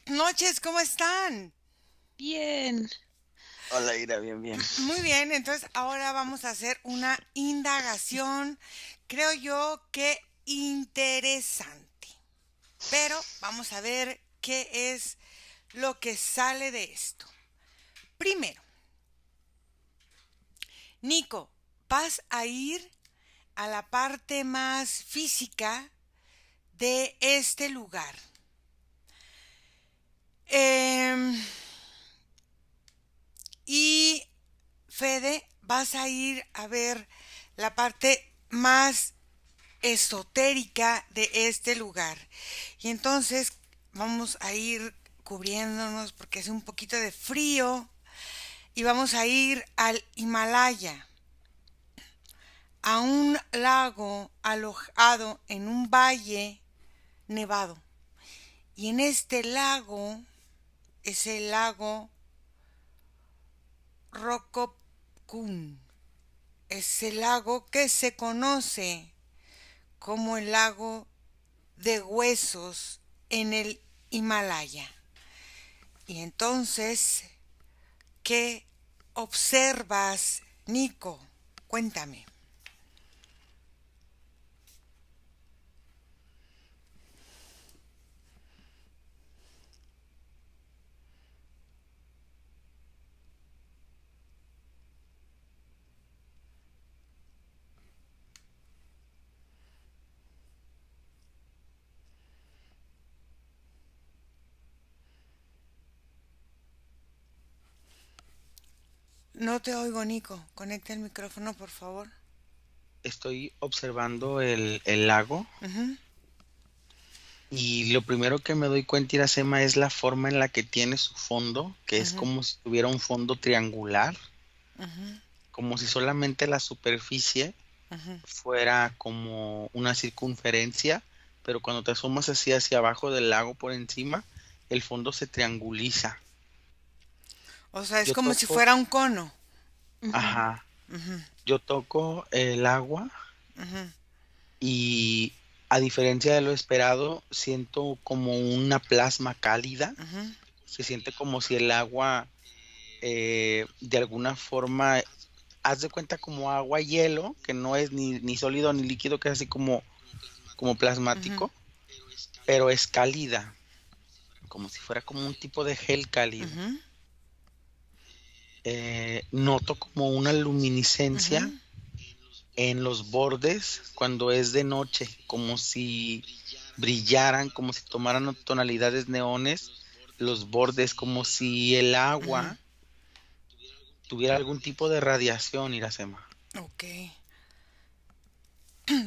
Noches, ¿cómo están? Bien, Hola, Ira, bien, bien. Muy bien, entonces ahora vamos a hacer una indagación, creo yo que interesante. Pero vamos a ver qué es lo que sale de esto. Primero, Nico, vas a ir a la parte más física de este lugar. Em, y Fede, vas a ir a ver la parte más esotérica de este lugar. Y entonces vamos a ir cubriéndonos porque hace un poquito de frío y vamos a ir al Himalaya, a un lago alojado en un valle nevado. Y en este lago es el lago Rokokun. Es el lago que se conoce como el lago de huesos en el Himalaya. Y entonces, ¿qué observas, Nico? Cuéntame. No te oigo, Nico. Conecta el micrófono, por favor. Estoy observando el lago Ujú, y lo primero que me doy cuenta, Iracema, es la forma en la que tiene su fondo, que es ujú, como si tuviera un fondo triangular, ujú, como si solamente la superficie ujú. fuera como una circunferencia, pero cuando te asomas así hacia abajo del lago por encima, el fondo se trianguliza. O sea, es Yo como si toco, fuera un cono. ujú, ajá, Ujú, yo toco el agua ujú, y a diferencia de lo esperado, siento como una plasma cálida. ujú, Se siente como si el agua, de alguna forma, haz de cuenta como agua hielo, que no es ni sólido ni líquido, que es así como ujú, plasmático, pero es cálida, como si fuera como un tipo de gel cálido. ujú, Noto como una luminiscencia ujú. en los bordes cuando es de noche, como si brillaran, como si tomaran tonalidades neones los bordes, como si el Ujú. agua tuviera algún tipo de radiación, Iracema. Ok.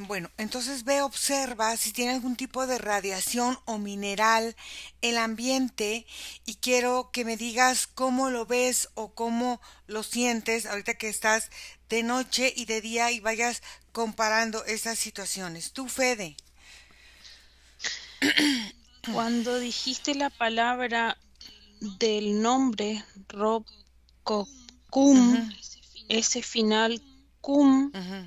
Bueno, entonces ve, observa si tiene algún tipo de radiación o mineral el ambiente y quiero que me digas cómo lo ves o cómo lo sientes ahorita que estás de noche y de día y vayas comparando esas situaciones. Tú, Fede. cuando dijiste la palabra del nombre Ujú, Rococum, ese final cum ujú,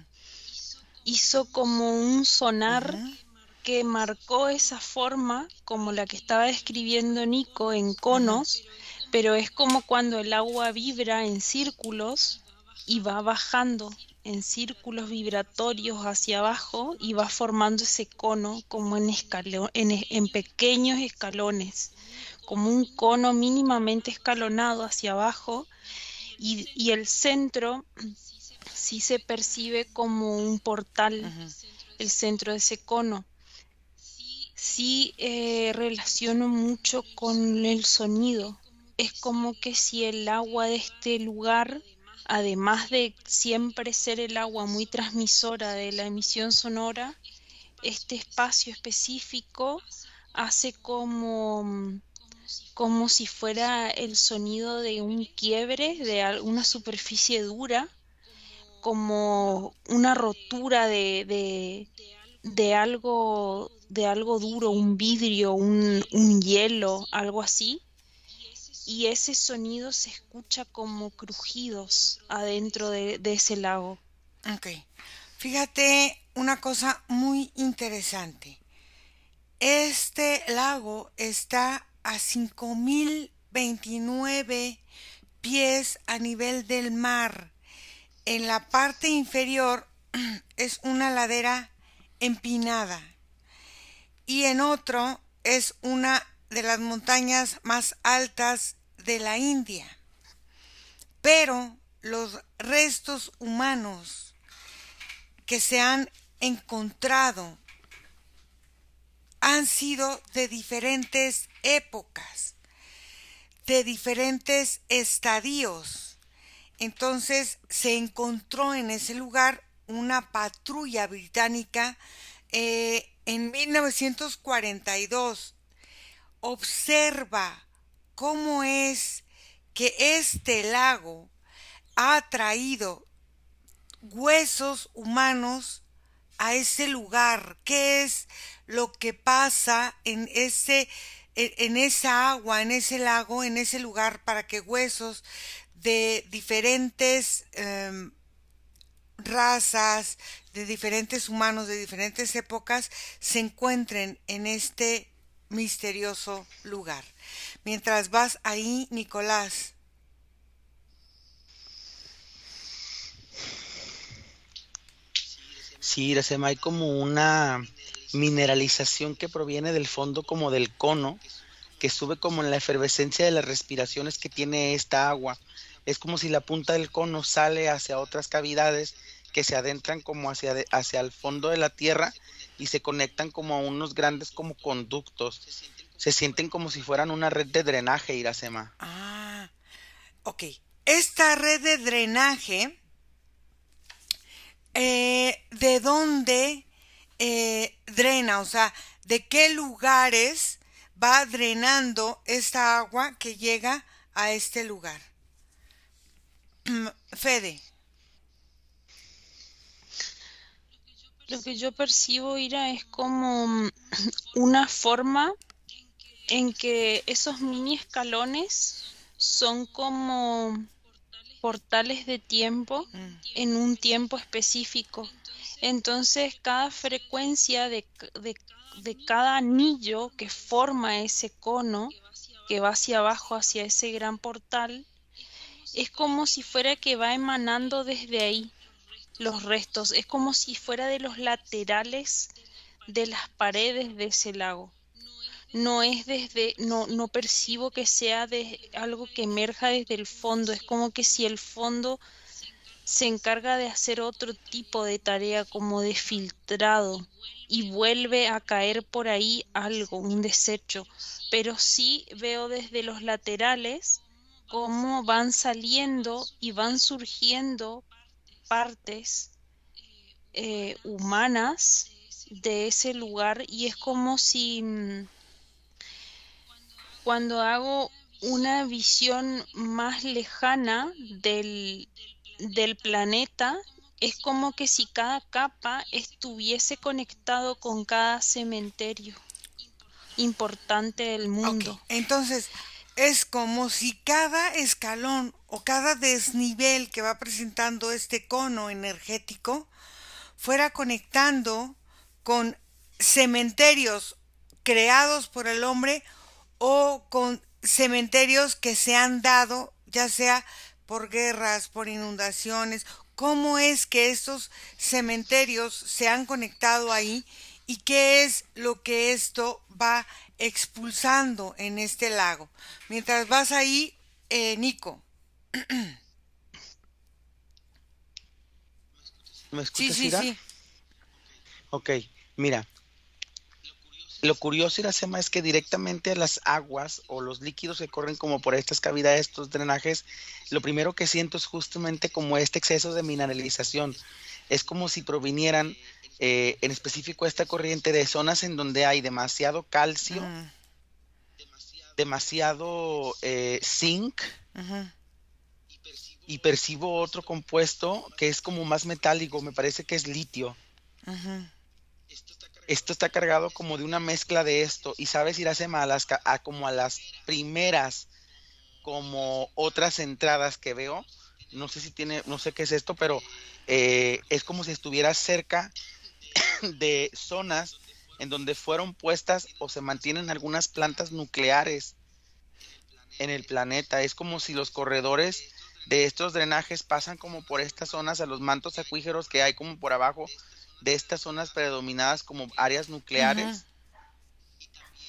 hizo como un sonar ujú, que marcó esa forma como la que estaba describiendo Nico en ujú, conos, pero es como cuando el agua vibra en círculos y va bajando en círculos vibratorios hacia abajo y va formando ese cono como en pequeños escalones, como un cono mínimamente escalonado hacia abajo y el centro sí se percibe como un portal, ujú. el centro de ese cono. Sí, relaciono mucho con el sonido. Es como que si el agua de este lugar, además de siempre ser el agua muy transmisora de la emisión sonora, este espacio específico hace como si fuera el sonido de un quiebre de alguna superficie dura, como una rotura de algo duro, un vidrio, un hielo, algo así, y ese sonido se escucha como crujidos adentro de ese lago. Ok. Fíjate una cosa muy interesante. Este lago está a 5029 pies a nivel del mar. En la parte inferior es una ladera empinada y en otro es una de las montañas más altas de la India. Pero los restos humanos que se han encontrado han sido de diferentes épocas, de diferentes estadios. Entonces se encontró en ese lugar una patrulla británica en 1942. Observa cómo es que este lago ha traído huesos humanos a ese lugar. ¿Qué es lo que pasa en esa agua, en ese lago, en ese lugar, para que huesos de diferentes razas, de diferentes humanos, de diferentes épocas, se encuentren en este misterioso lugar? Mientras vas ahí, Nicolás. Sí, Iracema, hay como una mineralización que proviene del fondo como del cono, que sube como en la efervescencia de las respiraciones que tiene esta agua. Es como si la punta del cono sale hacia otras cavidades que se adentran como hacia el fondo de la tierra y se conectan como a unos grandes como conductos. Se sienten como si fueran una red de drenaje, Iracema. Ah, ok. Esta red de drenaje, ¿de dónde drena? O sea, ¿de qué lugares va drenando esta agua que llega a este lugar? Fede. Lo que yo percibo, Ira, es como una forma en que esos mini escalones son como portales de tiempo en un tiempo específico. Entonces, cada frecuencia de cada anillo que forma ese cono, que va hacia abajo, hacia ese gran portal, es como si fuera que va emanando desde ahí los restos. Es como si fuera de los laterales de las paredes de ese lago. No es no percibo que sea de algo que emerja desde el fondo. Es como que si el fondo se encarga de hacer otro tipo de tarea, como de filtrado, y vuelve a caer por ahí algo, un desecho. Pero sí veo desde los laterales cómo van saliendo y van surgiendo partes humanas de ese lugar, y es como si cuando hago una visión más lejana del planeta, es como que si cada capa estuviese conectado con cada cementerio importante del Ok, mundo. entonces es como si cada escalón o cada desnivel que va presentando este cono energético fuera conectando con cementerios creados por el hombre o con cementerios que se han dado, ya sea por guerras, por inundaciones. ¿Cómo es que estos cementerios se han conectado ahí y qué es lo que esto va expulsando en este lago? Mientras vas ahí, Nico. ¿Me Sí, escuchas, sí, Ira? sí. Ok, mira, lo curioso, Iracema, es que directamente las aguas o los líquidos que corren como por estas cavidades, estos drenajes, lo primero que siento es justamente como este exceso de mineralización. Es como si provinieran, en específico esta corriente, de zonas en donde hay demasiado calcio, Mm, demasiado zinc, ujú, y percibo otro compuesto que es como más metálico, me parece que es litio. ujú. Esto está cargado como de una mezcla de esto, y sabes, Iracema, como a las primeras, como otras entradas que veo, no sé si tiene, no sé qué es esto, pero es como si estuviera cerca de zonas en donde fueron puestas o se mantienen algunas plantas nucleares en el planeta. Es como si los corredores de estos drenajes pasan como por estas zonas a los mantos acuíferos que hay como por abajo de estas zonas predominadas como áreas Ujú. nucleares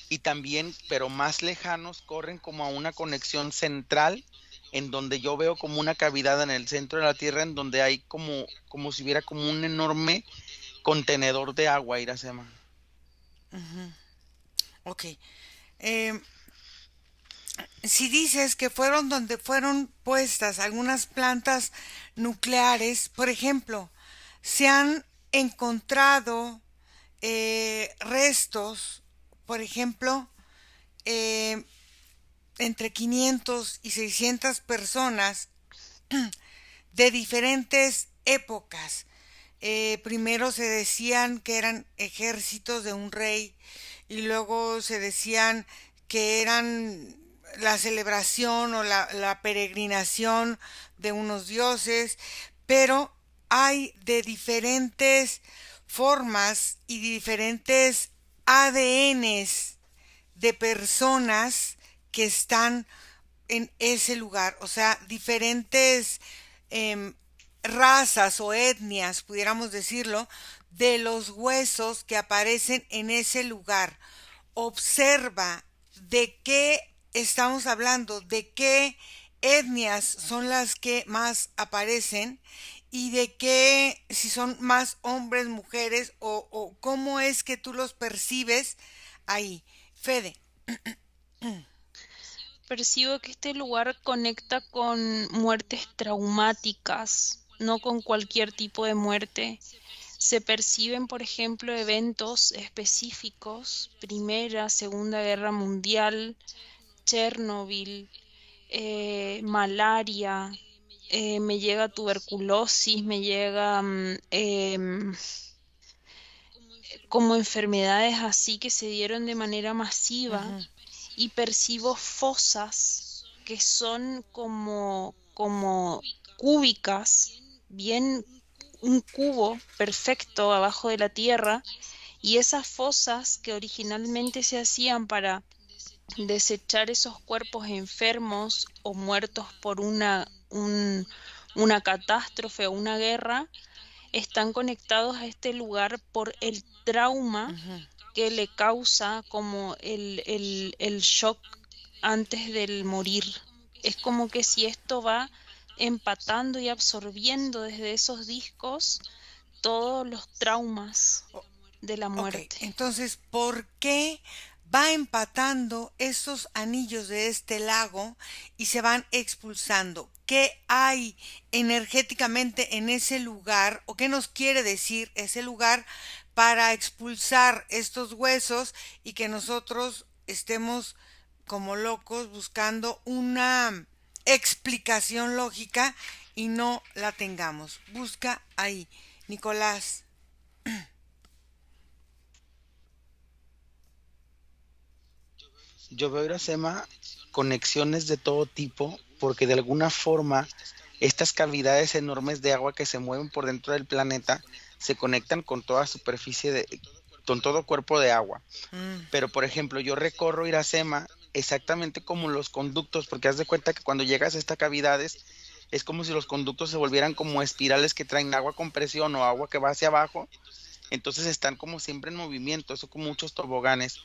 y también, pero más lejanos, corren como a una conexión central en donde yo veo como una cavidad en el centro de la Tierra en donde hay como si hubiera como un enorme contenedor de agua, Iracema. Ok. Em, si dices que fueron donde fueron puestas algunas plantas nucleares, por ejemplo, se han encontrado restos, por ejemplo, eh, entre 500 y 600 personas de diferentes épocas. Primero se decían que eran ejércitos de un rey y luego se decían que eran la celebración o la peregrinación de unos dioses, pero hay de diferentes formas y diferentes ADNs de personas que están en ese lugar, o sea, diferentes em, razas o etnias, pudiéramos decirlo, de los huesos que aparecen en ese lugar. Observa de qué estamos hablando, de qué etnias son las que más aparecen y de qué, si son más hombres, mujeres o cómo es que tú los percibes ahí. Fede. Percibo que este lugar conecta con muertes traumáticas, no con cualquier tipo de muerte. Se perciben, por ejemplo, eventos específicos, Primera, Segunda Guerra Mundial, Chernobyl, malaria, me llega tuberculosis, me llega como enfermedades así que se dieron de manera masiva Ujú, y percibo fosas que son como cúbicas, bien un cubo perfecto abajo de la tierra, y esas fosas que originalmente se hacían para desechar esos cuerpos enfermos o muertos por una catástrofe o una guerra, están conectados a este lugar por el trauma ujú. que le causa como el shock antes del morir. Es como que si esto va empatando y absorbiendo desde esos discos todos los traumas O- de la ok, muerte. entonces, ¿por qué va empatando esos anillos de este lago y se van expulsando? ¿Qué hay energéticamente en ese lugar o qué nos quiere decir ese lugar para expulsar estos huesos y que nosotros estemos como locos buscando una explicación lógica y no la tengamos? Busca ahí, Nicolás. Yo veo, Iracema, conexiones de todo tipo, porque de alguna forma estas cavidades enormes de agua que se mueven por dentro del planeta se conectan con toda superficie con todo cuerpo de agua. Mm, Pero, por ejemplo, yo recorro Iracema exactamente como los conductos, porque haz de cuenta que cuando llegas a estas cavidades es como si los conductos se volvieran como espirales que traen agua con presión o agua que va hacia abajo, entonces están como siempre en movimiento, eso como muchos toboganes.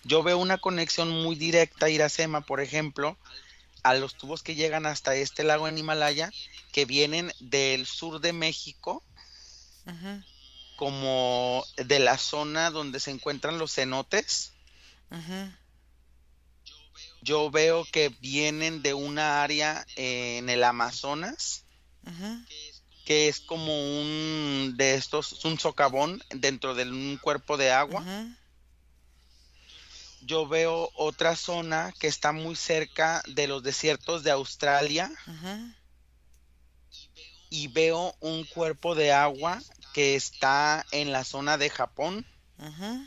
Yo veo una conexión muy directa, Iracema, por ejemplo, a los tubos que llegan hasta este lago en Himalaya, que vienen del sur de México, ujú, como de la zona donde se encuentran los cenotes. ujú, Yo veo que vienen de una área en el Amazonas, ujú, que es como un de estos, un socavón dentro de un cuerpo de agua. ujú, Yo veo otra zona que está muy cerca de los desiertos de Australia ujú, y veo un cuerpo de agua que está en la zona de Japón ujú,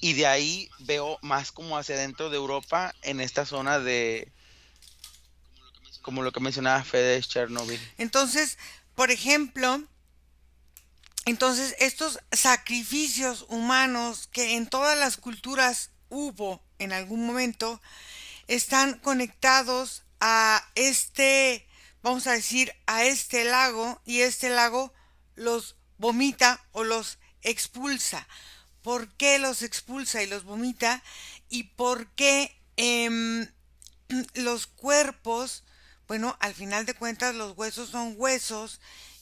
y de ahí veo más como hacia dentro de Europa en esta zona de, como lo que mencionaba Fede, Chernobyl. entonces, por ejemplo, entonces estos sacrificios humanos que en todas las culturas hubo en algún momento, están conectados a este, vamos a decir, a este lago, y este lago los vomita o los expulsa. ¿Por qué los expulsa y los vomita? ¿Y por qué los cuerpos, bueno, al final de cuentas los huesos son huesos,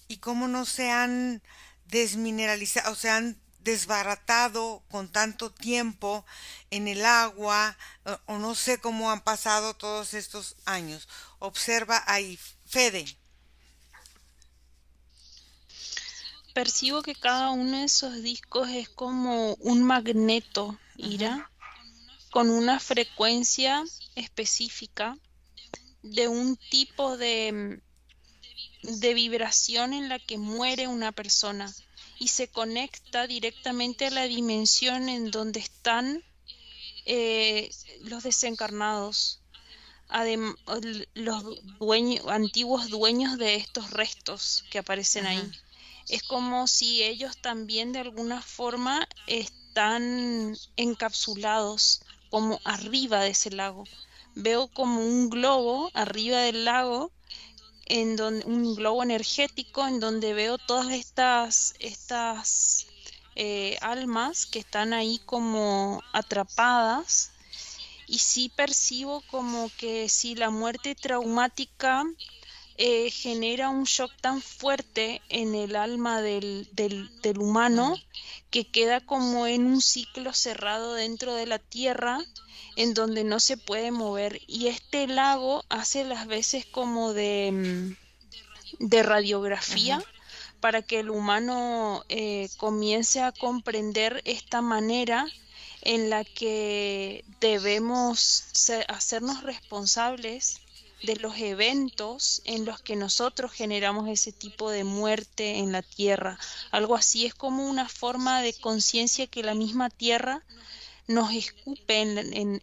y cómo no se han desmineralizado, o se han desbaratado con tanto tiempo en el agua, o no sé cómo han pasado todos estos años? Observa ahí, Fede. Percibo que cada uno de esos discos es como un magneto, Ujú, Ira, con una frecuencia específica de un tipo de vibración en la que muere una persona y se conecta directamente a la dimensión en donde están los desencarnados, los antiguos dueños de estos restos que aparecen ujú, ahí. Es como si ellos también de alguna forma están encapsulados como arriba de ese lago. Veo como un globo arriba del lago, en donde un globo energético en donde veo todas estas almas que están ahí como atrapadas, y sí percibo como que si la muerte traumática genera un shock tan fuerte en el alma del humano, ujú. que queda como en un ciclo cerrado dentro de la tierra en donde no se puede mover. Y este lago hace las veces como de radiografía Ujú. para que el humano comience a comprender esta manera en la que debemos hacernos responsables de los eventos en los que nosotros generamos ese tipo de muerte en la tierra. Algo así es como una forma de conciencia que la misma tierra nos escupe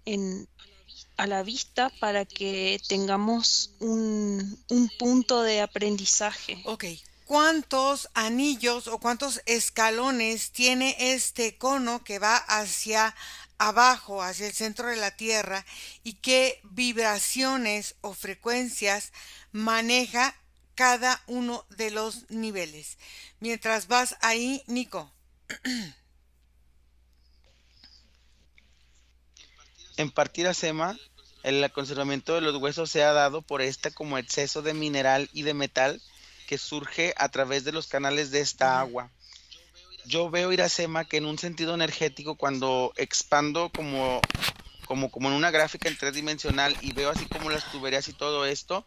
a la vista para que tengamos un punto de aprendizaje. Ok, ¿cuántos anillos o cuántos escalones tiene este cono que va hacia abajo, hacia el centro de la Tierra, y qué vibraciones o frecuencias maneja cada uno de los niveles? Mientras vas ahí, Nico. En partir a SEMA, el conservamiento de los huesos se ha dado por este como exceso de mineral y de metal que surge a través de los canales de esta Ujú, agua. Yo veo Iracema que en un sentido energético, cuando expando como en una gráfica en 3 dimensional y veo así como las tuberías y todo esto,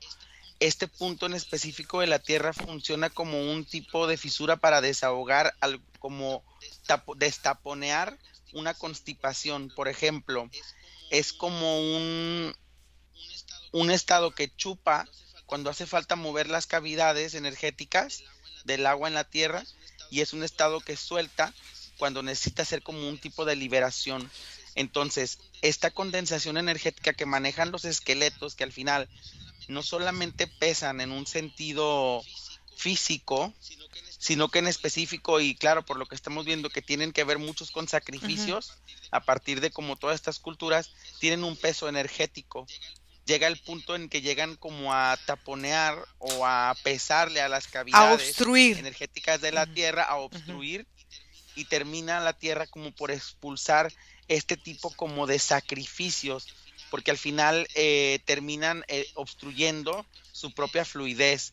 este punto en específico de la Tierra funciona como un tipo de fisura para desahogar, como destaponear una constipación. Por ejemplo, es como un estado que chupa cuando hace falta mover las cavidades energéticas del agua en la Tierra, y es un estado que suelta cuando necesita hacer como un tipo de liberación. Entonces, esta condensación energética que manejan los esqueletos, que al final no solamente pesan en un sentido físico, sino que en específico, y claro, por lo que estamos viendo, que tienen que ver muchos con ujú. sacrificios, a partir de como todas estas culturas, tienen un peso energético. Llega el punto en que llegan como a taponear o a pesarle a las A cavidades obstruir. energéticas de la Ujú, Tierra, a ujú. obstruir, y termina la Tierra como por expulsar este tipo como de sacrificios, porque al final terminan obstruyendo su propia fluidez.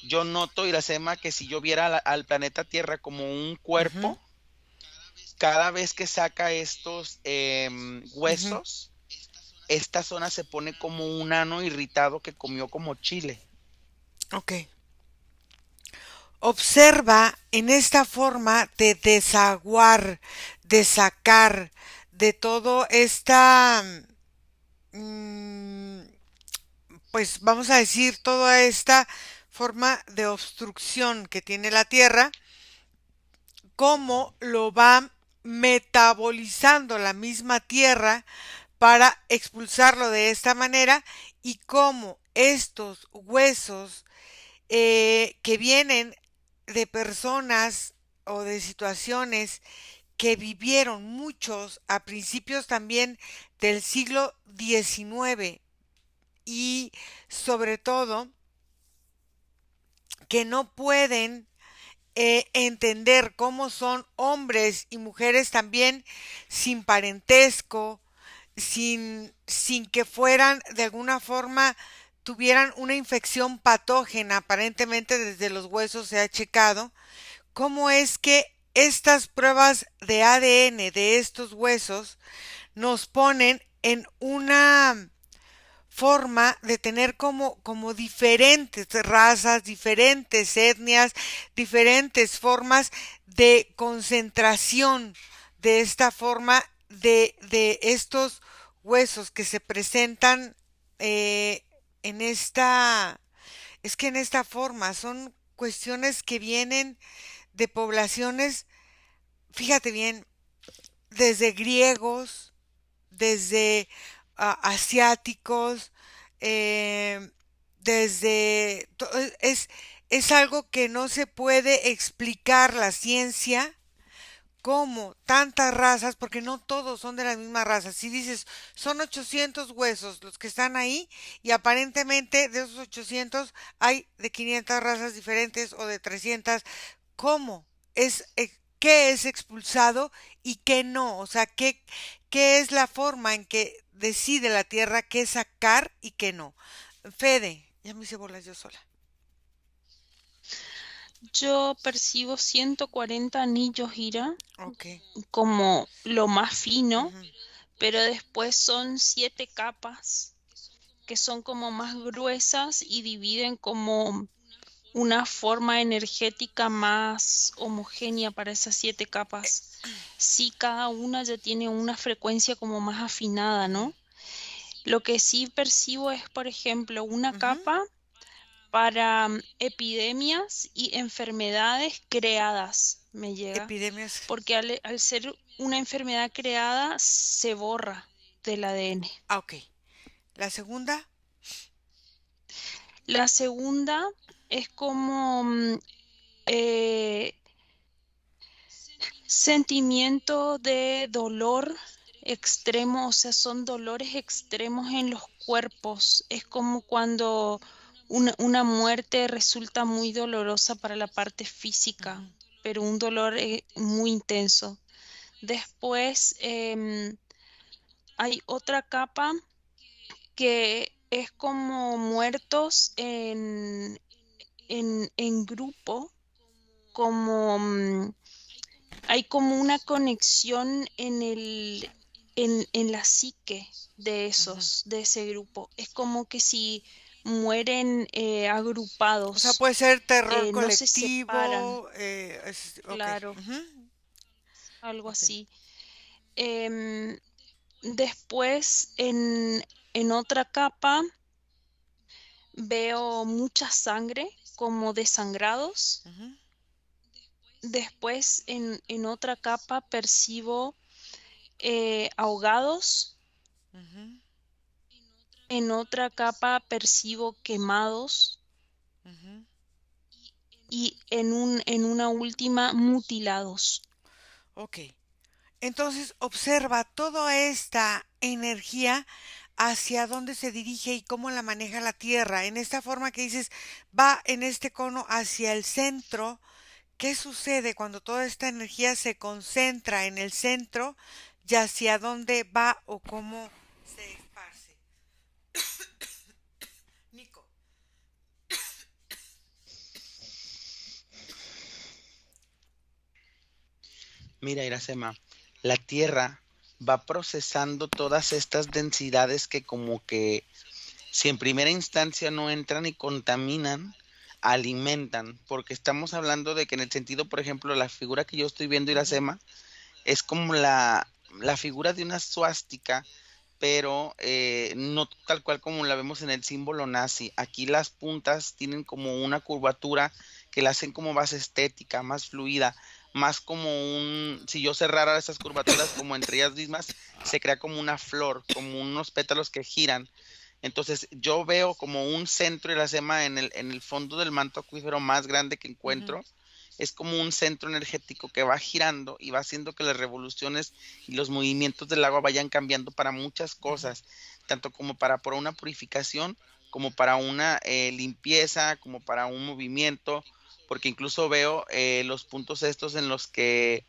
Yo noto, Iracema, que si yo viera al planeta Tierra como un Ujú, cuerpo, cada vez que saca estos ujú. huesos, esta zona se pone como un ano irritado que comió como chile. Ok. Observa en esta forma de desaguar, de sacar de todo esta, mm, pues vamos a decir, toda esta forma de obstrucción que tiene la Tierra, cómo lo va metabolizando la misma Tierra para expulsarlo de esta manera, y cómo estos huesos que vienen de personas o de situaciones que vivieron muchos a principios también del siglo XIX y sobre todo que no pueden entender cómo son hombres y mujeres también sin parentesco, sin que fueran de alguna forma tuvieran una infección patógena, aparentemente desde los huesos se ha checado, cómo es que estas pruebas de ADN de estos huesos nos ponen en una forma de tener como diferentes razas, diferentes etnias, diferentes formas de concentración de esta forma de estos huesos que se presentan en esta, es que en esta forma son cuestiones que vienen de poblaciones, fíjate bien, desde griegos, desde asiáticos, eh, desde... es algo que no se puede explicar la ciencia como tantas razas, porque no todos son de la misma raza. Si dices, son 800 huesos los que están ahí y aparentemente de esos 800 hay de 500 razas diferentes o de 300, ¿cómo? ¿Qué es expulsado y qué no? O sea, ¿qué es la forma en que decide la Tierra qué sacar y qué no? Fede, ya me hice bolas yo sola. Yo percibo 140 anillos Ira Ok. como lo más fino, Ujú. pero después son 7 capas que son como más gruesas y dividen como una forma energética más homogénea para esas 7 capas. Sí, cada una ya tiene una frecuencia como más afinada, Ujú, ¿no? Lo que sí percibo es, por ejemplo, una ujú. capa para epidemias y enfermedades creadas, me llega, Epidemias. porque al ser una enfermedad creada se borra del ADN. Ah, ok. La segunda. La segunda es como eh, sentimiento de dolor extremo, o sea, son dolores extremos en los cuerpos. Es como cuando una muerte resulta muy dolorosa para la parte física, Ujú, pero un dolor muy intenso. Después hay otra capa que es como muertos en grupo, como hay como una conexión en la psique ujú. de ese grupo. Es como que si mueren O sea, agrupados, puede ser terror no se separan, colectivo. Ok. claro, Ujú, algo ok. así. Em, Después, en otra capa, veo mucha sangre, como desangrados. Ujú, Después, en otra capa, percibo ahogados. ujú, En otra capa percibo quemados ujú. y en una última mutilados. Ok. Entonces observa toda esta energía hacia dónde se dirige y cómo la maneja la Tierra. En esta forma que dices, va en este cono hacia el centro. ¿Qué sucede cuando toda esta energía se concentra en el centro y hacia dónde va o cómo se esparce? Nico. Mira, Iracema, la Tierra va procesando todas estas densidades que como que si en primera instancia no entran y contaminan, alimentan, porque estamos hablando de que en el sentido, por ejemplo, la figura que yo estoy viendo, Ujú, Iracema, es como la figura de una suástica, pero no tal cual como la vemos en el símbolo nazi. Aquí las puntas tienen como una curvatura que la hacen como más estética, más fluida, más como si yo cerrara esas curvaturas como entre ellas mismas, se crea como una flor, como unos pétalos que giran. Entonces yo veo como un centro y la sema en el fondo del manto acuífero más grande que ujú. encuentro es como un centro energético que va girando y va haciendo que las revoluciones y los movimientos del agua vayan cambiando para muchas Ujú. cosas, tanto como para una purificación, como para una limpieza, como para un movimiento, porque incluso veo los puntos estos en los que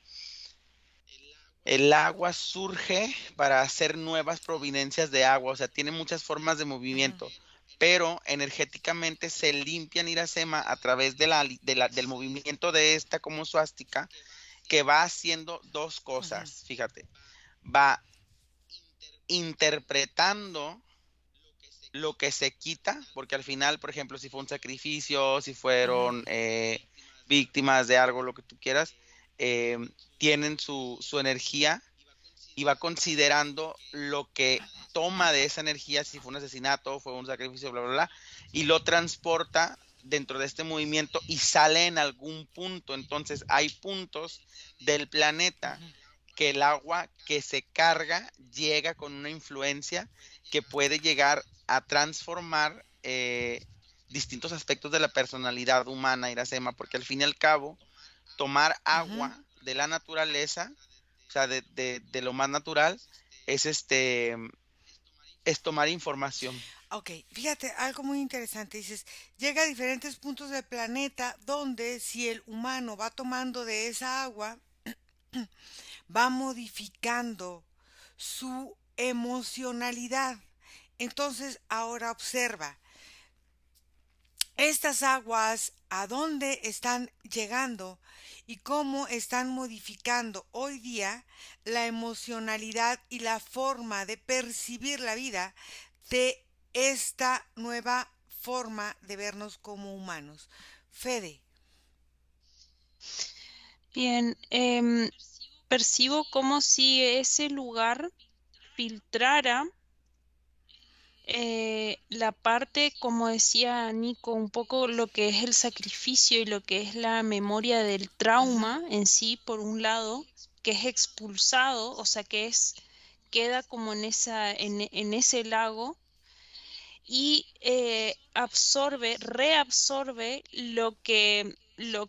el agua surge para hacer nuevas providencias de agua, o sea, tiene muchas formas de Ujú. movimiento, pero energéticamente se limpian Iracema a través del movimiento de esta como suástica, que va haciendo dos Ujú. cosas, fíjate, va interpretando lo que se quita, porque al final, por ejemplo, si fue un sacrificio, si Ujú. fueron víctimas de algo, lo que tú quieras, eh, tienen su energía y va considerando lo que toma de esa energía, si fue un asesinato, fue un sacrificio, bla, bla, bla, y lo transporta dentro de este movimiento y sale en algún punto. Entonces hay puntos del planeta Ujú. que el agua que se carga llega con una influencia que puede llegar a transformar distintos aspectos de la personalidad humana, Iracema, porque al fin y al cabo, tomar Ujú. agua de la naturaleza, o sea, de lo más natural, es es tomar información. Ok, fíjate, algo muy interesante. Dices, llega a diferentes puntos del planeta donde si el humano va tomando de esa agua, va modificando su emocionalidad. Entonces, ahora observa, estas aguas, a dónde están llegando y cómo están modificando hoy día la emocionalidad y la forma de percibir la vida de esta nueva forma de vernos como humanos. Fede. Bien, percibo como si ese lugar filtrara la parte, como decía Nico, un poco lo que es el sacrificio y lo que es la memoria del Ujú. trauma en sí, por un lado, que es expulsado, o sea, queda como en en ese lago y reabsorbe lo que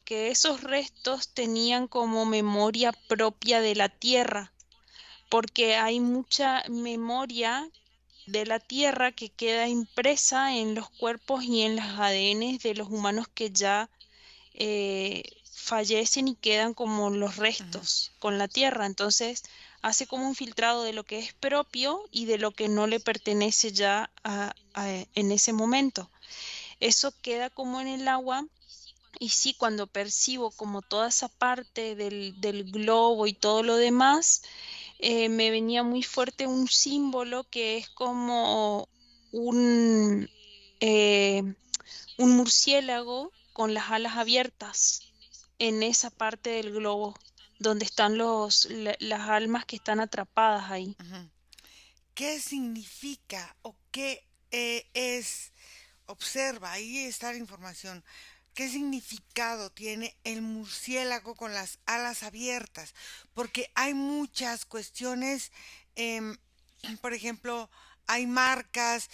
esos restos tenían como memoria propia de la tierra, porque hay mucha memoria de la tierra que queda impresa en los cuerpos y en los ADNs de los humanos que ya fallecen y quedan como los Ujú. restos con la tierra. Entonces hace como un filtrado de lo que es propio y de lo que no le pertenece ya en ese momento. Eso queda como en el agua. Y sí, cuando percibo como toda esa parte del globo y todo lo demás, me venía muy fuerte un símbolo que es como un, eh, un murciélago con las alas abiertas en esa parte del globo, donde están las almas que están atrapadas ahí. Ujú. ¿Qué significa o qué es? Observa, ahí está la información. ¿Qué significado tiene el murciélago con las alas abiertas? Porque hay muchas cuestiones, em, por ejemplo, hay marcas,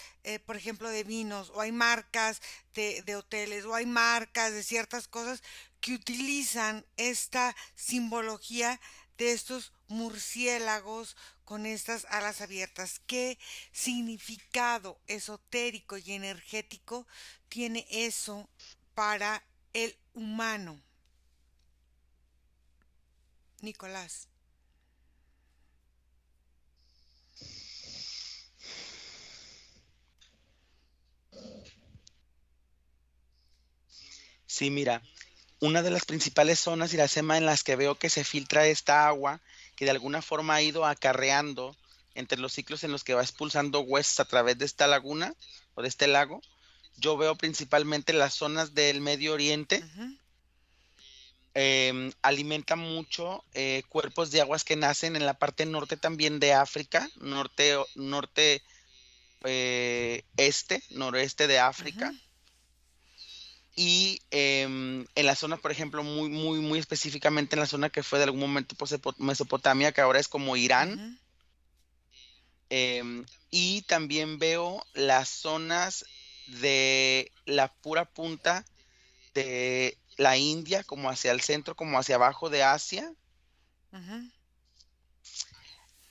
por ejemplo, de vinos, o hay marcas de hoteles, o hay marcas de ciertas cosas que utilizan esta simbología de estos murciélagos con estas alas abiertas. ¿Qué significado esotérico y energético tiene eso para el humano? Nicolás. Sí, mira, una de las principales zonas, Iracema, en las que veo que se filtra esta agua, que de alguna forma ha ido acarreando entre los ciclos en los que va expulsando huesos a través de esta laguna o de este lago, yo veo principalmente las zonas del Medio Oriente. Ujú. Alimenta mucho cuerpos de aguas que nacen en la parte norte también de África, norte, noreste de Ujú. África. Y en la zona, por ejemplo, muy específicamente en la zona que fue de algún momento pues, Mesopotamia, que ahora es como Irán. Ujú. Y también veo las zonas de la pura punta de la India, como hacia el centro, como hacia abajo de Asia. Ujú,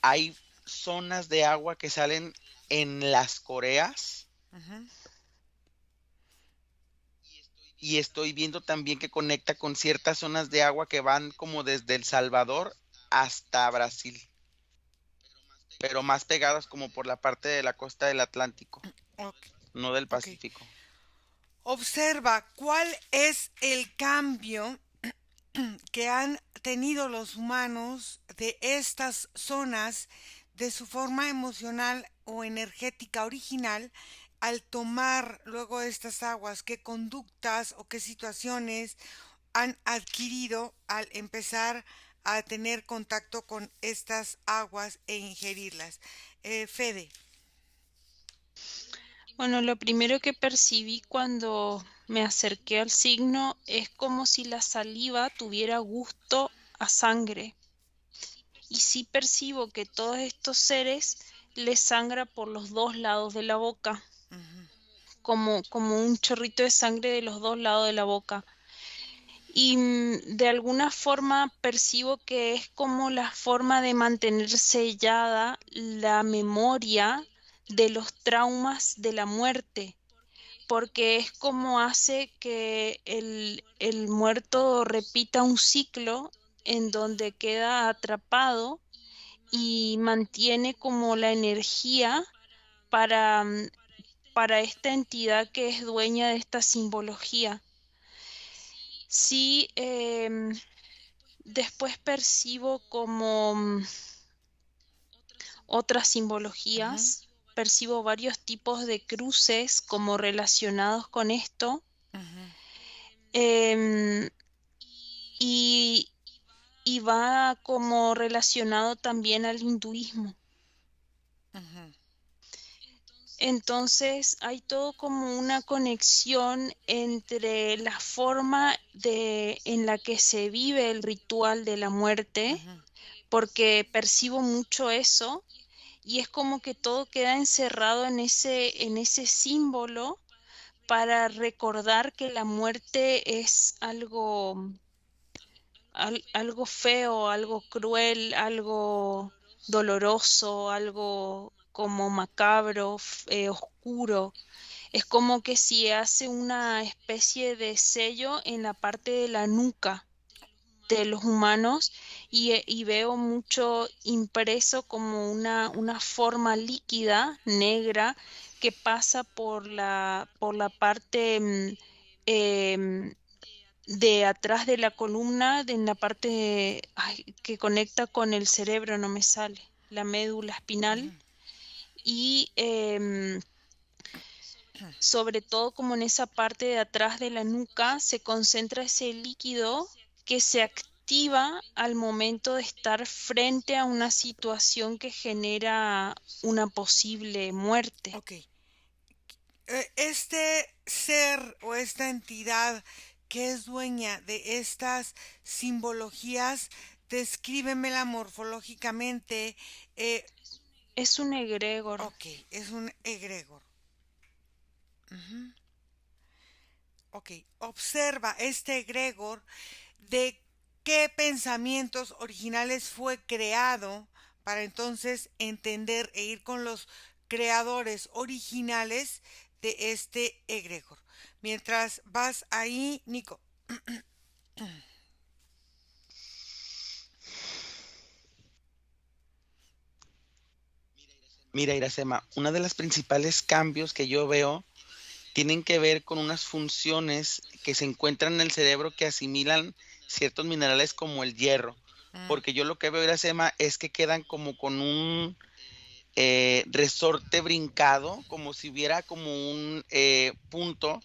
Hay zonas de agua que salen en las Coreas ujú. y estoy viendo también que conecta con ciertas zonas de agua que van como desde El Salvador hasta Brasil, pero más pegadas como por la parte de la costa del Atlántico, Ok, no del ok. Pacífico. Observa cuál es el cambio que han tenido los humanos de estas zonas de su forma emocional o energética original al tomar luego estas aguas, qué conductas o qué situaciones han adquirido al empezar a tener contacto con estas aguas e ingerirlas. Fede. Bueno, lo primero que percibí cuando me acerqué al signo es como si la saliva tuviera gusto a sangre. Y sí percibo que todos estos seres les sangra por los dos lados de la boca, Ujú, como un chorrito de sangre de los dos lados de la boca. Y de alguna forma percibo que es como la forma de mantener sellada la memoria de los traumas de la muerte, porque es como hace que el muerto repita un ciclo en donde queda atrapado y mantiene como la energía para, para esta entidad que es dueña de esta simbología. Sí, después percibo como otras ujú, simbologías, percibo varios tipos de cruces como relacionados con esto. ujú, em, y, y va como relacionado también al hinduismo. ujú, Entonces hay todo como una conexión entre la forma en la que se vive el ritual de la muerte, ujú. porque percibo mucho eso, y es como que todo queda encerrado en ese símbolo para recordar que la muerte es algo, algo feo, algo cruel, algo doloroso, algo como macabro, oscuro. Es como que si hace una especie de sello en la parte de la nuca de los humanos y veo mucho impreso como una forma líquida, negra, que pasa por la parte em, de atrás de la columna, en la parte ay, que conecta con el cerebro, no me sale, la médula espinal. Y sobre todo como en esa parte de atrás de la nuca se concentra ese líquido que se activa al momento de estar frente a una situación que genera una posible muerte. Ok. Este ser o esta entidad que es dueña de estas simbologías, descríbemela morfológicamente. Eh, Es un egregor. ok, es un egregor. Ujú. Ok, observa este egregor de qué pensamientos originales fue creado para entonces entender e ir con los creadores originales de este egregor. Mientras vas ahí, Nico. Mira, Iracema, una de las principales cambios que yo veo tienen que ver con unas funciones que se encuentran en el cerebro que asimilan ciertos minerales como el hierro. Mm, Porque yo lo que veo, Iracema, es que quedan como con un resorte brincado, como si hubiera como un punto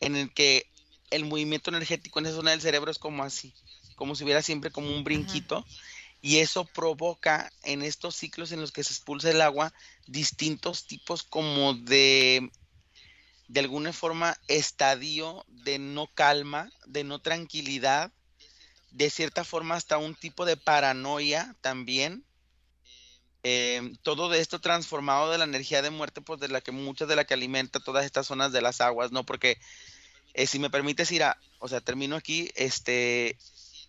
en el que el movimiento energético en esa zona del cerebro es como así, como si hubiera siempre como un ujú, brinquito, y eso provoca en estos ciclos en los que se expulsa el agua distintos tipos como de alguna forma estadio de no calma, de no tranquilidad, de cierta forma hasta un tipo de paranoia también. Todo de esto transformado de la energía de muerte, pues de la que mucha de la que alimenta todas estas zonas de las aguas, ¿no? Porque Si me permites ir o sea, termino aquí,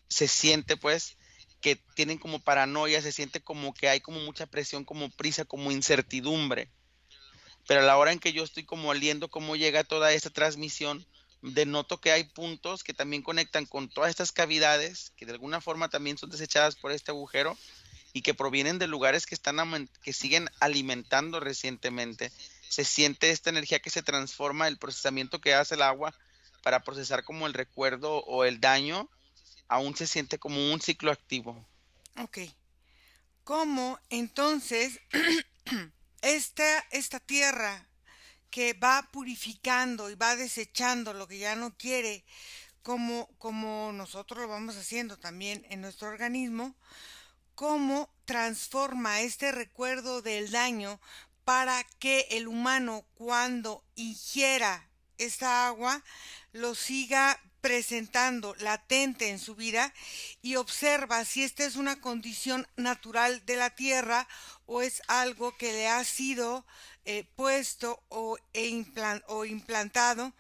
se siente pues que tienen como paranoia, se siente como que hay como mucha presión, como prisa, como incertidumbre. Pero a la hora en que yo estoy como oliendo cómo llega toda esta transmisión, denoto que hay puntos que también conectan con todas estas cavidades, que de alguna forma también son desechadas por este agujero y que provienen de lugares que que siguen alimentando recientemente. Se siente esta energía que se transforma, el procesamiento que hace el agua para procesar como el recuerdo o el daño, aún se siente como un ciclo activo. Ok. ¿Cómo entonces esta tierra que va purificando y va desechando lo que ya no quiere, como nosotros lo vamos haciendo también en nuestro organismo, cómo transforma este recuerdo del daño para que el humano cuando ingiera esta agua lo siga presentando latente en su vida y observa si esta es una condición natural de la tierra o es algo que le ha sido puesto o implantado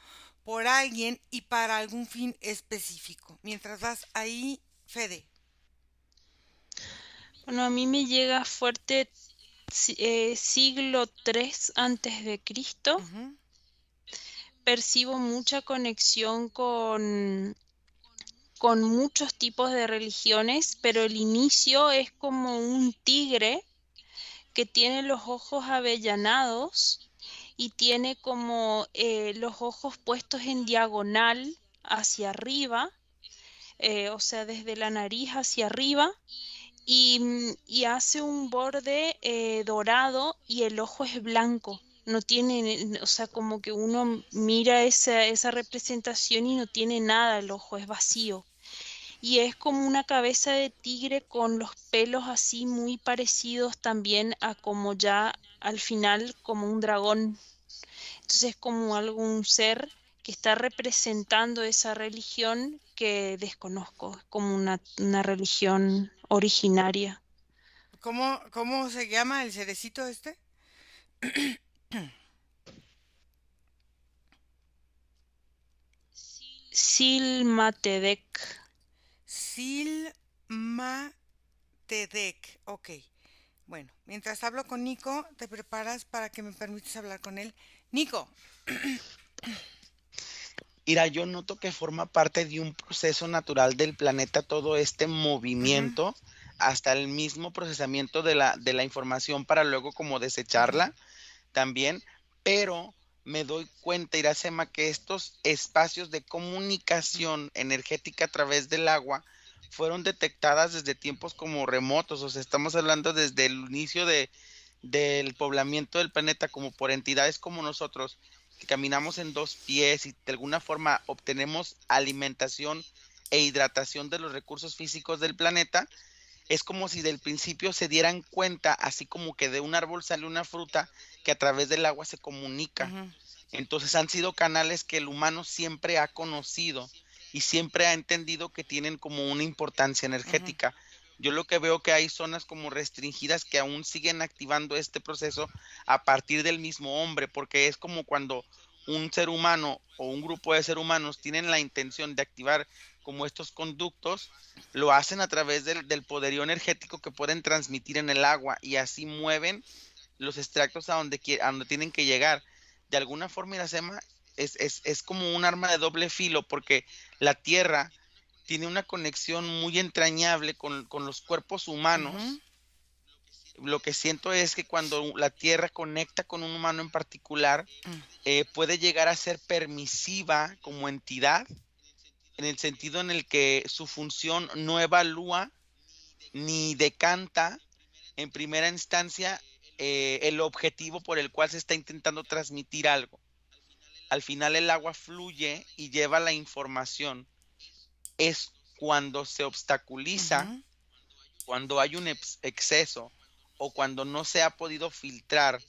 por alguien y para algún fin específico. Mientras vas ahí, Fede. Bueno, a mí me llega fuerte siglo 3 antes de Cristo. Ujú, Percibo mucha conexión con muchos tipos de religiones, pero el inicio es como un tigre que tiene los ojos avellanados y tiene como los ojos puestos en diagonal hacia arriba, o sea, desde la nariz hacia arriba, y hace un borde dorado y el ojo es blanco. No tiene, o sea, como que uno mira esa representación y no tiene nada, el ojo es vacío. Y es como una cabeza de tigre con los pelos así muy parecidos también a como ya al final como un dragón. Entonces es como algún ser que está representando esa religión que desconozco, es como una religión originaria. ¿Cómo se llama el cerecito este? Silmatedec. Silmatedec. Ok. Bueno, mientras hablo con Nico, te preparas para que me permitas hablar con él. Nico. Mira, yo noto que forma parte de un proceso natural del planeta todo este Ujú, movimiento, hasta el mismo procesamiento de la información para luego como ujú, desecharla también, pero me doy cuenta, Iracema, que estos espacios de comunicación energética a través del agua fueron detectadas desde tiempos como remotos, o sea, estamos hablando desde el inicio del poblamiento del planeta como por entidades como nosotros, que caminamos en dos pies y de alguna forma obtenemos alimentación e hidratación de los recursos físicos del planeta, es como si del principio se dieran cuenta, así como que de un árbol sale una fruta que a través del agua se comunica. ujú, Entonces han sido canales que el humano siempre ha conocido y siempre ha entendido que tienen como una importancia ujú. energética. Yo lo que veo que hay zonas como restringidas que aún siguen activando este proceso a partir del mismo hombre, porque es como cuando un ser humano o un grupo de seres humanos tienen la intención de activar como estos conductos, lo hacen a través del poderío energético que pueden transmitir en el agua y así mueven los extractos a donde tienen que llegar. De alguna forma, Iracema, es como un arma de doble filo porque la Tierra tiene una conexión muy entrañable con los cuerpos Ujú, humanos. Lo que siento es que cuando la Tierra conecta con un humano en particular, mm, puede llegar a ser permisiva como entidad, en el sentido en el que su función no evalúa ni decanta en primera instancia el objetivo por el cual se está intentando transmitir algo. Al final el agua fluye y lleva la información. Es cuando se obstaculiza, ujú. cuando hay un exceso o cuando no se ha podido filtrar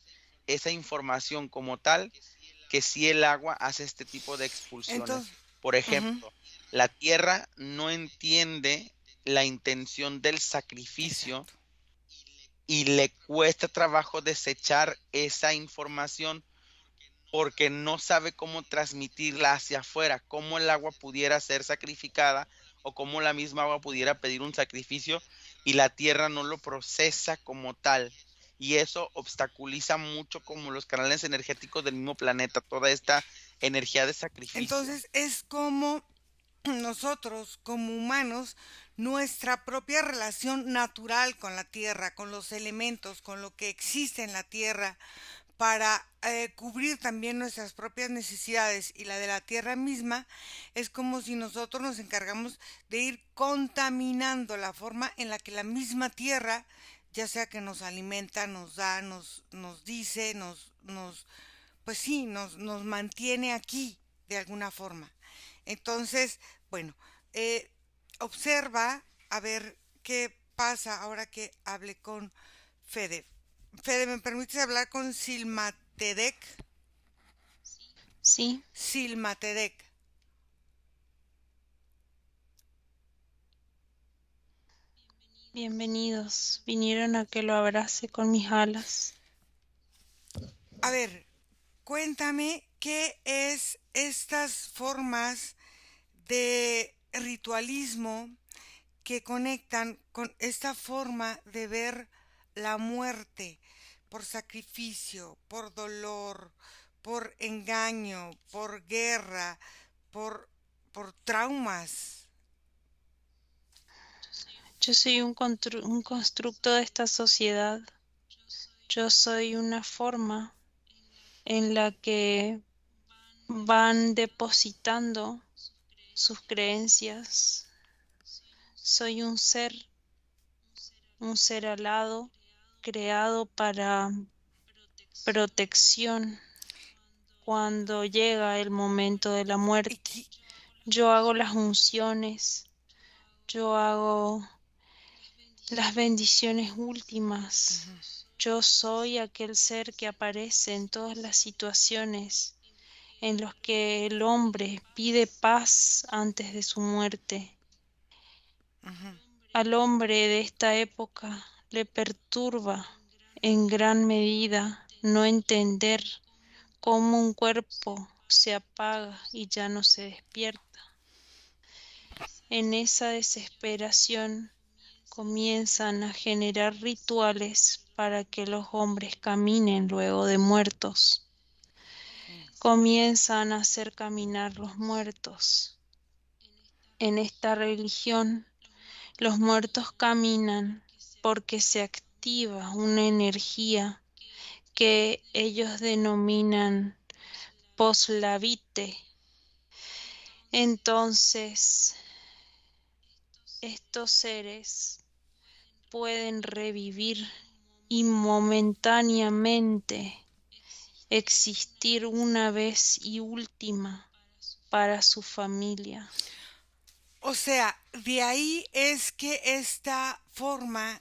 esa información como tal, que sí el agua hace este tipo de expulsiones. Entonces, Por ujú, ejemplo, la tierra no entiende la intención del sacrificio exacto. y le cuesta trabajo desechar esa información porque no sabe cómo transmitirla hacia afuera, cómo el agua pudiera ser sacrificada o cómo la misma agua pudiera pedir un sacrificio y la tierra no lo procesa como tal. Y eso obstaculiza mucho como los canales energéticos del mismo planeta, toda esta energía de sacrificio. Entonces es como nosotros como humanos, nuestra propia relación natural con la tierra, con los elementos, con lo que existe en la tierra, para cubrir también nuestras propias necesidades y la de la tierra misma, es como si nosotros nos encargamos de ir contaminando la forma en la que la misma tierra, ya sea que nos alimenta, nos da, nos dice, pues sí, nos mantiene aquí de alguna forma. Entonces, bueno, eh, observa a ver qué pasa ahora que hable con Fede. Fede, ¿me permites hablar con Silmatedek? Sí, Silmatedek. bienvenidos. Vinieron a que lo abrace con mis alas. A ver, cuéntame qué es estas formas de ritualismo que conectan con esta forma de ver la muerte por sacrificio, por dolor, por engaño, por guerra, por, por traumas. Yo soy un constructo de esta sociedad. Yo soy una forma en la que van depositando sus creencias. Soy un ser alado, creado para protección cuando llega el momento de la Y muerte. Yo hago las unciones, yo hago las bendiciones últimas. Yo soy aquel ser que aparece en todas las situaciones en los que el hombre pide paz antes de su muerte. Al hombre de esta época le perturba en gran medida no entender cómo un cuerpo se apaga y ya no se despierta. En esa desesperación comienzan a generar rituales para que los hombres caminen luego de muertos. Comienzan a hacer caminar los muertos. En esta religión, los muertos caminan porque se activa una energía que ellos denominan poslavite. Entonces, estos seres pueden revivir y momentáneamente existir una vez y última para su familia. O sea, de ahí es que esta forma,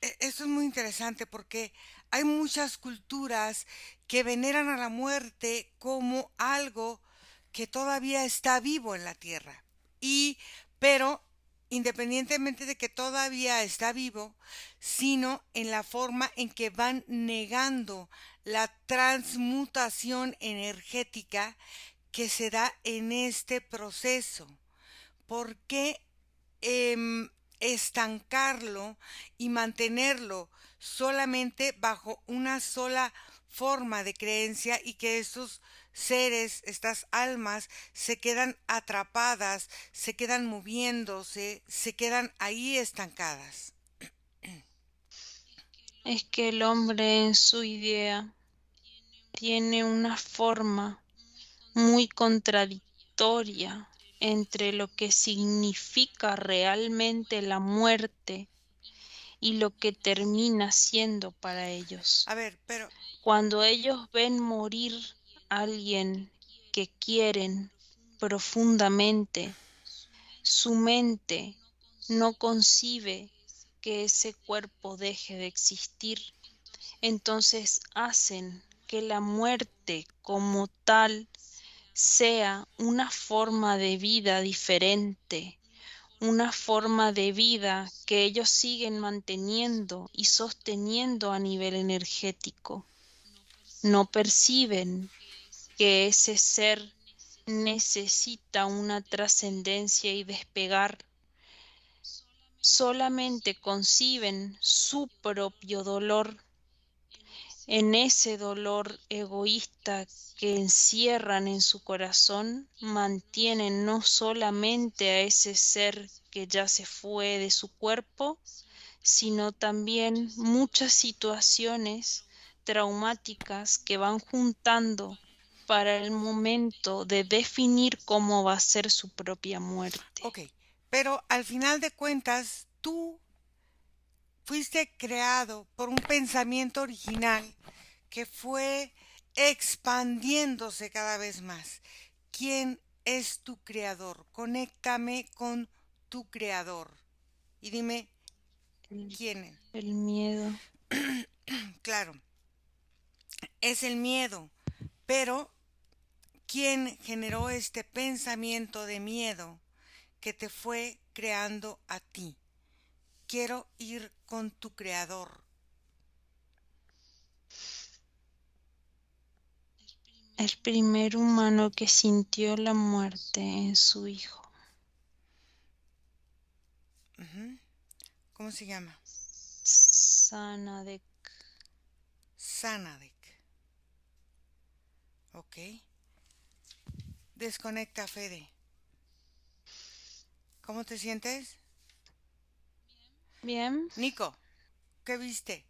esto es muy interesante porque hay muchas culturas que veneran a la muerte como algo que todavía está vivo en la tierra. Pero independientemente de que todavía está vivo, sino en la forma en que van negando la transmutación energética que se da en este proceso. ¿Por qué estancarlo y mantenerlo solamente bajo una sola forma de creencia y que estos seres, estas almas, se quedan atrapadas, se quedan moviéndose, se quedan ahí estancadas? Es que el hombre en su idea tiene una forma muy contradictoria entre lo que significa realmente la muerte y lo que termina siendo para ellos. A ver, pero Cuando ellos ven morir a alguien que quieren profundamente, su mente no concibe que ese cuerpo deje de existir. Entonces hacen que la muerte como tal sea una forma de vida diferente, una forma de vida que ellos siguen manteniendo y sosteniendo a nivel energético. No perciben que ese ser necesita una trascendencia y despegar, solamente conciben su propio dolor. En ese dolor egoísta que encierran en su corazón, mantienen no solamente a ese ser que ya se fue de su cuerpo, sino también muchas situaciones traumáticas que van juntando para el momento de definir cómo va a ser su propia muerte. Ok, pero al final de cuentas, tú fuiste creado por un pensamiento original que fue expandiéndose cada vez más. ¿Quién es tu creador? Conéctame con tu creador y dime El, quién es. el miedo. Claro, es el miedo, pero ¿quién generó este pensamiento de miedo que te fue creando a ti? Quiero ir con tu creador. El primer humano que sintió la muerte en su hijo. Ujú. ¿Cómo se llama? Sanadek. Sanadek. Ok. Desconecta, Fede. ¿Cómo te sientes? Bien, Nico, ¿qué viste?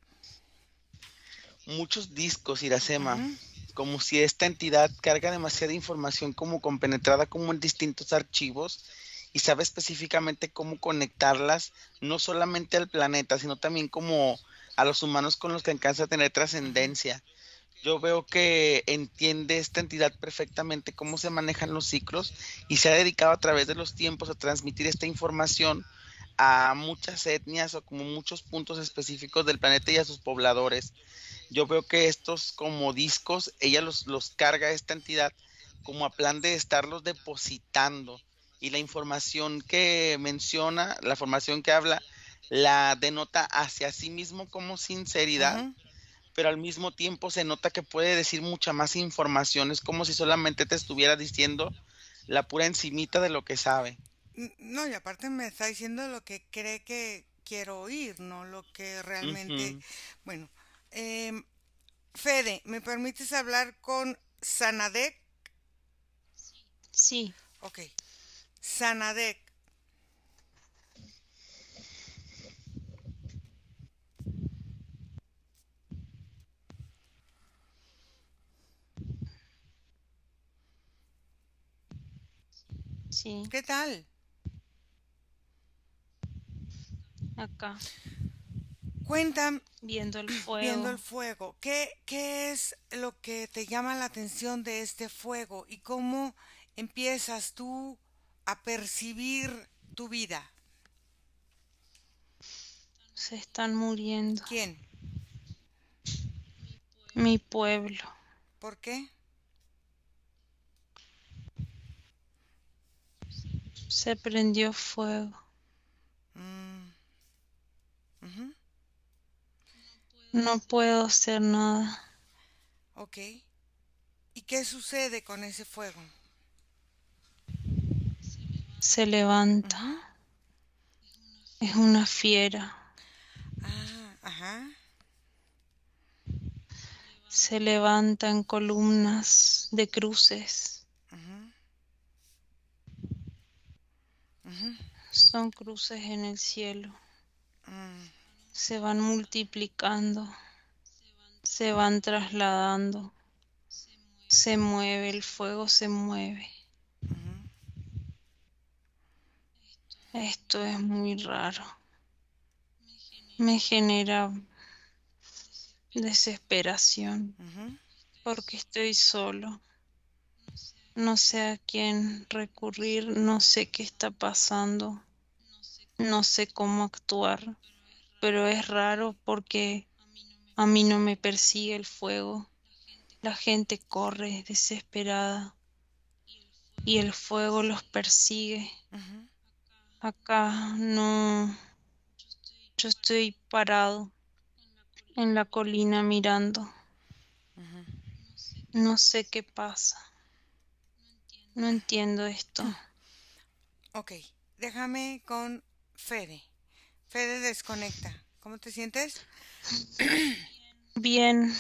Muchos discos, Iracema, Ujú, como si esta entidad carga demasiada información como compenetrada como en distintos archivos y sabe específicamente cómo conectarlas, no solamente al planeta, sino también como a los humanos con los que alcanza a tener ujú, trascendencia. Yo veo que entiende esta entidad perfectamente cómo se manejan los ciclos y se ha dedicado a través de los tiempos a transmitir esta información a muchas etnias o como muchos puntos específicos del planeta y a sus pobladores. Yo veo que estos como discos, ella los carga esta entidad como a plan de estarlos depositando y la información que menciona, la información que habla, la denota hacia sí mismo como sinceridad, ujú. pero al mismo tiempo se nota que puede decir mucha más información, es como si solamente te estuviera diciendo la pura encimita de lo que sabe. No, y aparte me está diciendo lo que cree que quiero oír, no lo que realmente... Ujú. Bueno, em, Fede, ¿me permites hablar con Sanadek? sí, Ok. Sanadek, sí, ¿qué tal? acá, Cuéntame, viendo el viendo fuego. el fuego, ¿qué es lo que te llama la atención de este fuego y cómo empiezas tú a percibir tu vida? Se están muriendo. ¿Quién? Mi pueblo. ¿Por qué? Se prendió fuego. Mm, ujú, No puedo hacer nada. ok. ¿Y qué sucede con ese fuego? Se levanta. Ujú. Es una fiera. Ah, ajá. Se levanta en columnas de cruces. Ujú, ujú, Son cruces en el cielo. mm, Se van multiplicando. Se van trasladando. Se mueve, el fuego se mueve. ujú, Esto es muy raro. Me genera desesperación ujú, porque estoy solo. No sé a quién recurrir, no sé qué está pasando, no sé cómo actuar, pero es raro porque a mí no me persigue el fuego. La gente corre desesperada y el fuego los persigue. ujú, Acá no, yo estoy parado en la colina mirando. ujú. No sé qué pasa. No entiendo esto. Ok, déjame con Fede. Fede, desconecta. ¿Cómo te sientes? Bien,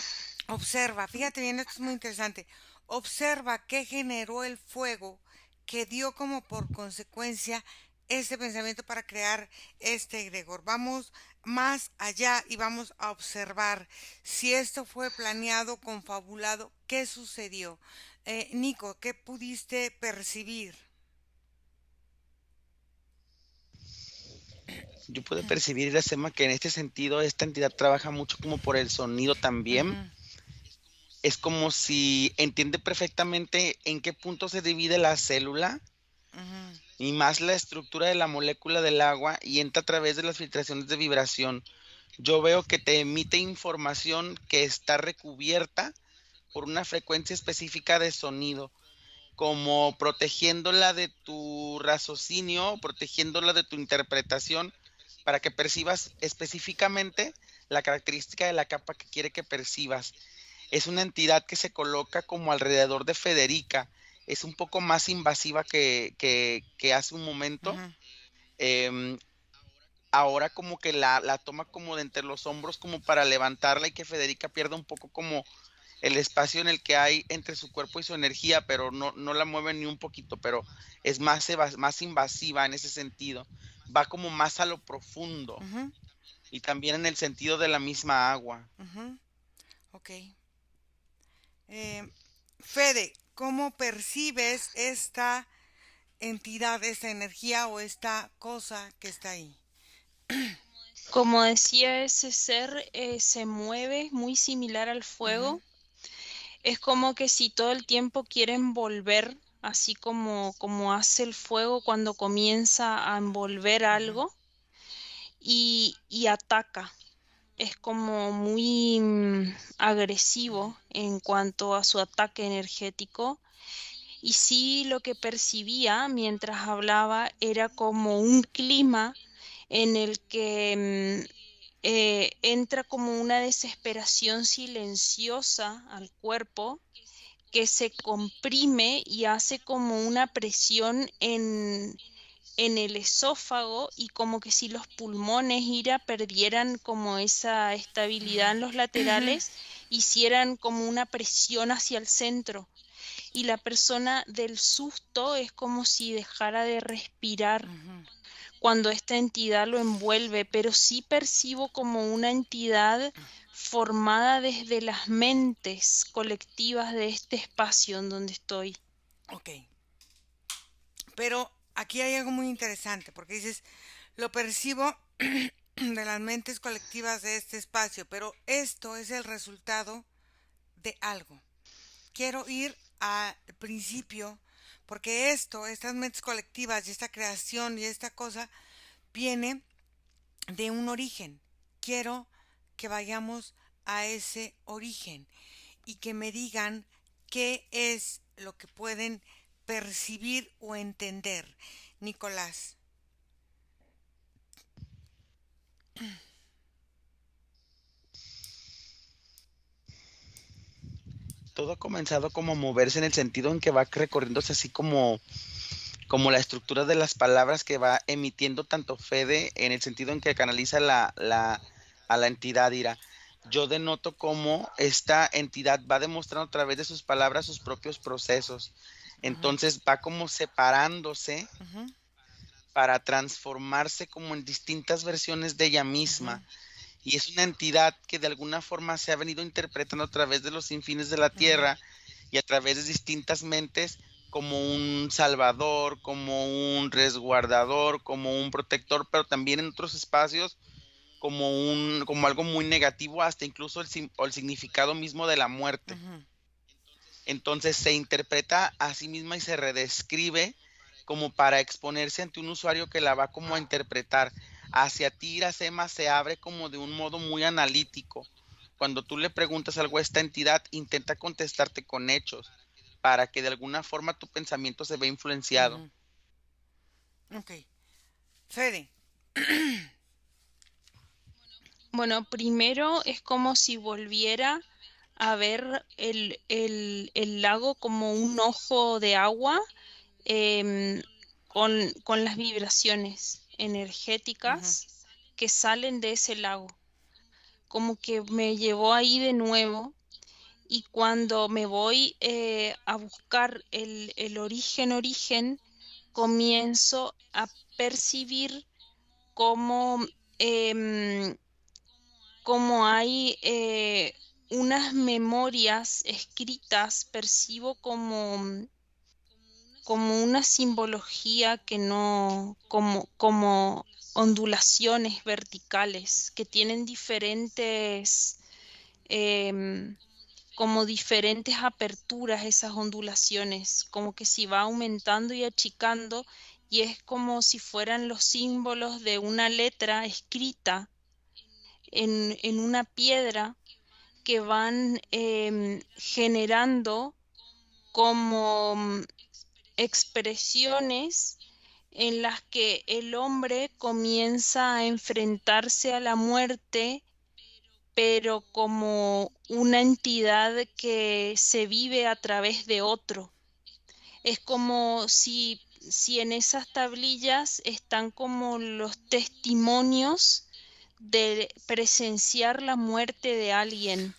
Observa, fíjate bien, esto es muy interesante. Observa qué generó el fuego que dio como por consecuencia este pensamiento para crear este egregor. Vamos más allá y vamos a observar si esto fue planeado, confabulado, qué sucedió. Nico, ¿qué pudiste percibir? Yo pude percibir, Iracema, que en este sentido esta entidad trabaja mucho como por el sonido también. Ujú, Es como si entiende perfectamente en qué punto se divide la célula ujú, y más la estructura de la molécula del agua y entra a través de las filtraciones de vibración. Yo veo que te emite información que está recubierta por una frecuencia específica de sonido, como protegiéndola de tu raciocinio, protegiéndola de tu interpretación, para que percibas específicamente la característica de la capa que quiere que percibas. Es una entidad que se coloca como alrededor de Federica, es un poco más invasiva que hace un momento. ujú, Em, Ahora como que la toma como de entre los hombros como para levantarla y que Federica pierda un poco como el espacio en el que hay entre su cuerpo y su energía, pero no la mueve ni un poquito, pero es más invasiva en ese sentido. Va como más a lo profundo ujú, y también en el sentido de la misma agua. ujú. Ok. Eh, Fede, ¿cómo percibes esta entidad, esta energía o esta cosa que está ahí? como decía, ese ser se mueve muy similar al Ujú, fuego. Es como que si todo el tiempo quiere envolver, así como hace el fuego cuando comienza a envolver ujú, algo y ataca. Es como muy agresivo en cuanto a su ataque energético. Y sí, lo que percibía mientras hablaba era como un clima en el que entra como una desesperación silenciosa al cuerpo que se comprime y hace como una presión en el esófago y como que si los pulmones ira perdieran como esa estabilidad en los laterales, hicieran como una presión hacia el centro. Y la persona del susto es como si dejara de respirar ujú. cuando esta entidad lo envuelve, pero sí percibo como una entidad formada desde las mentes colectivas de este espacio en donde estoy. Ok, pero aquí hay algo muy interesante porque dices, lo percibo de las mentes colectivas de este espacio, pero esto es el resultado de algo. Quiero ir al principio porque estas mentes colectivas y esta creación y esta cosa viene de un origen. Quiero que vayamos a ese origen y que me digan qué es lo que pueden percibir o entender. Nicolás. Todo ha comenzado como a moverse en el sentido en que va recorriéndose así como la estructura de las palabras que va emitiendo tanto Fede en el sentido en que canaliza a la entidad Ira. Yo denoto cómo esta entidad va demostrando a través de sus palabras sus propios procesos. Ujú, Entonces va como separándose ujú, para transformarse como en distintas versiones de ella ujú, misma. Y es una entidad que de alguna forma se ha venido interpretando a través de los sinfines de la ujú, tierra y a través de distintas mentes como un salvador, como un resguardador, como un protector, pero también en otros espacios como algo muy negativo, hasta incluso o el significado mismo de la muerte. ujú, Entonces se interpreta a sí misma y se redescribe como para exponerse ante un usuario que la va como a interpretar. Hacia ti, Iracema, se abre como de un modo muy analítico. Cuando tú le preguntas algo a esta entidad, intenta contestarte con hechos para que de alguna forma tu pensamiento se vea influenciado. ujú. Ok. Fede. Bueno, primero es como si volviera a ver el lago como un ojo de agua em, con las vibraciones Ujú. energéticas que salen de ese lago. Como que me llevó ahí de nuevo y cuando me voy a buscar el origen, comienzo a percibir cómo, em, cómo hay unas memorias escritas, percibo como una simbología que no, como ondulaciones verticales que tienen diferentes, em, como diferentes aperturas esas ondulaciones, como que si va aumentando y achicando y es como si fueran los símbolos de una letra escrita en una piedra que van generando como expresiones en las que el hombre comienza a enfrentarse a la muerte, pero como una entidad que se vive a través de otro. Es como si en esas tablillas están como los testimonios de presenciar la muerte de alguien.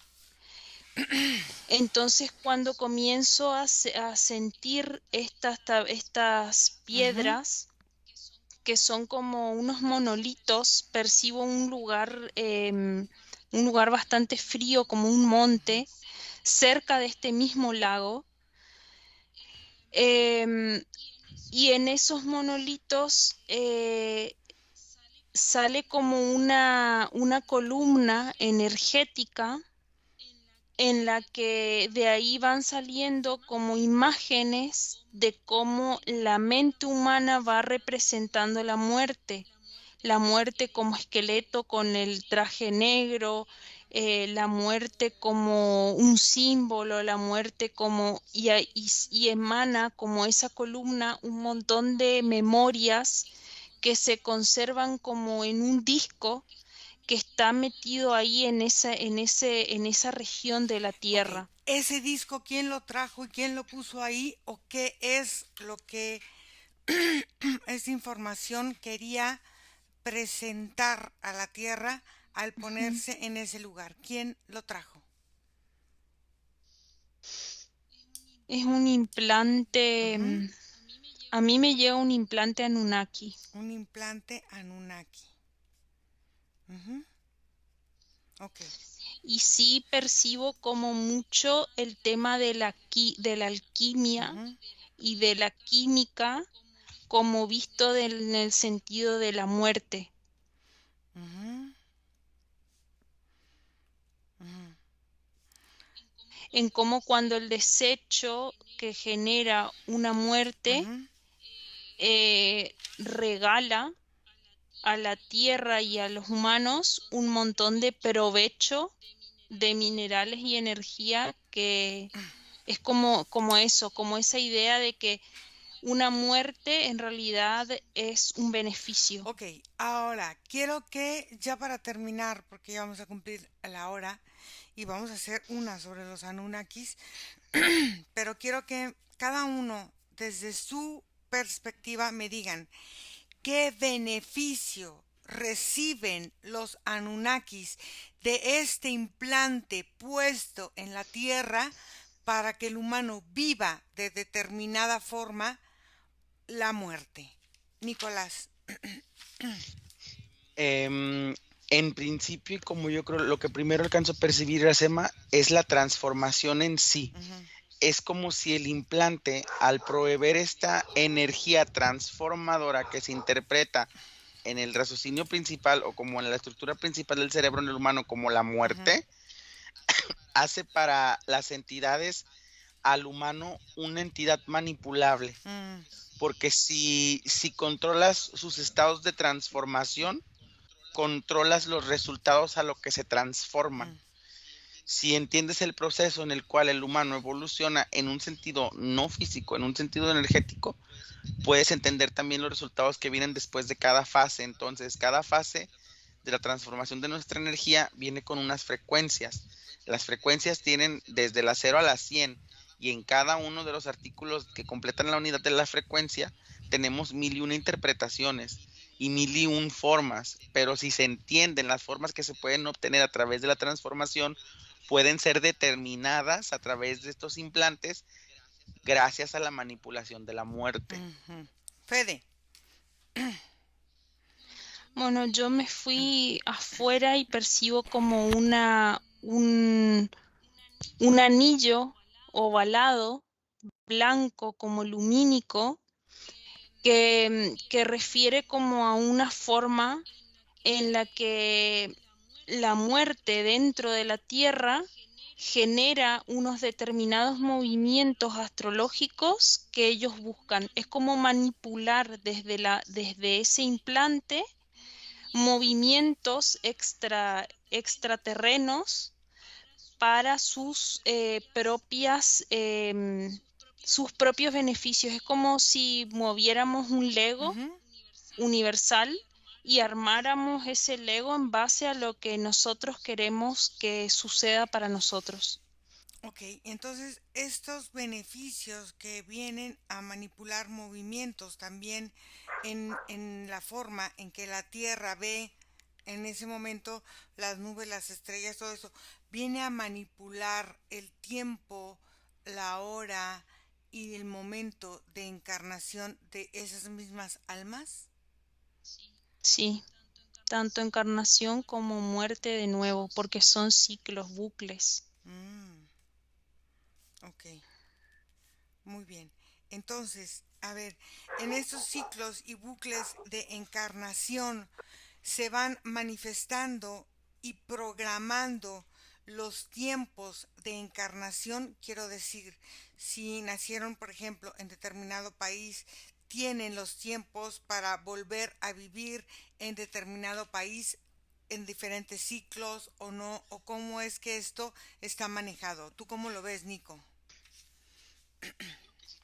Entonces, cuando comienzo a sentir estas Ujú. piedras, que son como unos monolitos, percibo un lugar bastante frío, como un monte, cerca de este mismo lago. em, y en esos monolitos sale como una columna energética en la que de ahí van saliendo como imágenes de cómo la mente humana va representando la muerte como esqueleto con el traje negro, la muerte como un símbolo, la muerte como, y emana como esa columna un montón de memorias que se conservan como en un disco que está metido ahí en esa región de la Ok, Tierra. ese disco, ¿quién lo trajo y quién lo puso ahí? ¿O qué es lo que esa información quería presentar a la Tierra al Ujú. ponerse en ese lugar? ¿Quién lo trajo? Es un implante, Ujú. a mí me llega un implante Anunnaki Un implante Anunnaki. Ujú. Ok. y sí percibo como mucho el tema de la alquimia Ujú. y de la química como visto en el sentido de la muerte, Ujú. Ujú. en cómo cuando el desecho que genera una muerte Ujú. regala a la tierra y a los humanos un montón de provecho de minerales y energía que es como eso, como esa idea de que una muerte en realidad es un beneficio. Ok, ahora quiero que ya para terminar, porque ya vamos a cumplir la hora y vamos a hacer una sobre los Anunnakis, pero quiero que cada uno desde su perspectiva me digan qué beneficio reciben los Anunnakis de este implante puesto en la Tierra para que el humano viva de determinada forma la muerte. Nicolás. Em, en principio, y como yo creo, lo que primero alcanzo a percibir, Iracema, es la transformación en sí. Ujú. Es como si el implante, al proveer esta energía transformadora que se interpreta en el raciocinio principal o como en la estructura principal del cerebro en el humano como la Ujú. muerte, hace para las entidades al humano una entidad manipulable. Mm. Porque si controlas sus estados de transformación, controlas los resultados a lo que se transforman. Mm. Si entiendes el proceso en el cual el humano evoluciona en un sentido no físico, en un sentido energético, puedes entender también los resultados que vienen después de cada fase. Entonces, cada fase de la transformación de nuestra energía viene con unas frecuencias. Las frecuencias tienen desde la 0 a la 100 y en cada uno de los artículos que completan la unidad de la frecuencia tenemos mil y una interpretaciones y mil y un formas, pero si se entienden las formas que se pueden obtener a través de la transformación, pueden ser determinadas a través de estos implantes gracias a la manipulación de la muerte. Ujú. Fede. Bueno, yo me fui afuera y percibo como un anillo ovalado, blanco, como lumínico, que refiere como a una forma en la que la muerte dentro de la Tierra genera unos determinados movimientos astrológicos que ellos buscan. Es como manipular desde ese implante movimientos extraterrenos para sus propios beneficios. Es como si moviéramos un Lego Ujú. universal y armáramos ese Lego en base a lo que nosotros queremos que suceda para nosotros. Ok, entonces estos beneficios que vienen a manipular movimientos también en la forma en que la Tierra ve en ese momento las nubes, las estrellas, todo eso, viene a manipular el tiempo, la hora y el momento de encarnación de esas mismas almas. Sí, tanto encarnación como muerte de nuevo, porque son ciclos, bucles. Mm, ok. Muy bien. Entonces, a ver, en estos ciclos y bucles de encarnación se van manifestando y programando los tiempos de encarnación, quiero decir, si nacieron, por ejemplo, en determinado país, tienen los tiempos para volver a vivir en determinado país en diferentes ciclos o no, o cómo es que esto está manejado. ¿Tú cómo lo ves, Nico?